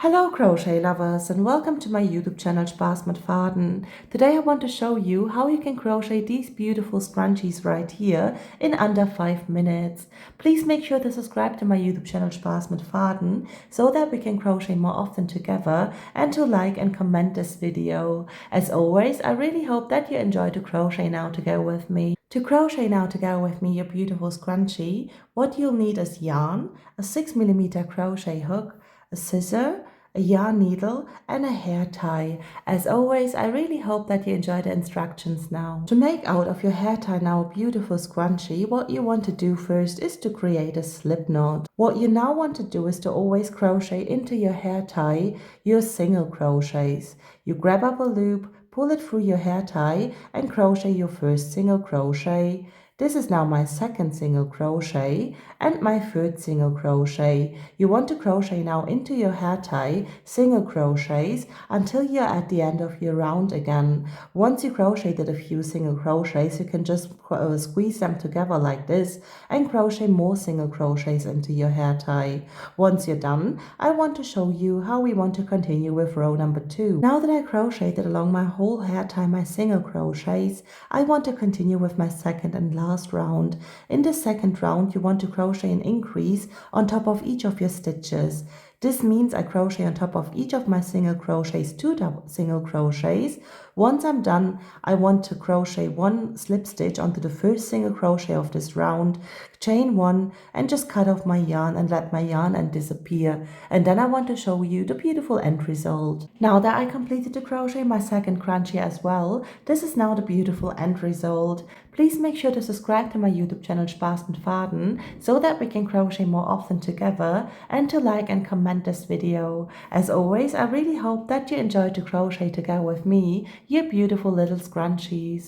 Hello crochet lovers and welcome to my YouTube channel Spaß mit Faden. Today I want to show you how you can crochet these beautiful scrunchies right here in under 5 minutes. Please make sure to subscribe to my YouTube channel Spaß mit Faden so that we can crochet more often together, and to like and comment this video. As always, I really hope that you enjoy to crochet now together with me. To crochet now together with me your beautiful scrunchie, what you'll need is yarn, a 6mm crochet hook, a scissor, a yarn needle and a hair tie. As always, I really hope that you enjoy the instructions now. To make out of your hair tie now a beautiful scrunchie, what you want to do first is to create a slip knot. What you now want to do is to always crochet into your hair tie your single crochets. You grab up a loop, pull it through your hair tie and crochet your first single crochet. This is now my second single crochet and my third single crochet. You want to crochet now into your hair tie single crochets until you're at the end of your round again. Once you crocheted a few single crochets, you can just squeeze them together like this and crochet more single crochets into your hair tie. Once you're done, I want to show you how we want to continue with row number 2. Now that I crocheted along my whole hair tie my single crochets, I want to continue with my second and last round. In the second round, you want to crochet an increase on top of each of your stitches. This means I crochet on top of each of my single crochets 2 single crochets. Once I'm done, I want to crochet 1 slip stitch onto the first single crochet of this round, chain 1 and just cut off my yarn and let my yarn end disappear. And then I want to show you the beautiful end result. Now that I completed the crochet my second crunchie as well, this is now the beautiful end result. Please make sure to subscribe to my YouTube channel Spaß mit Faden so that we can crochet more often together, and to like and comment this video. As always, I really hope that you enjoy to crochet together with me, you beautiful little scrunchies.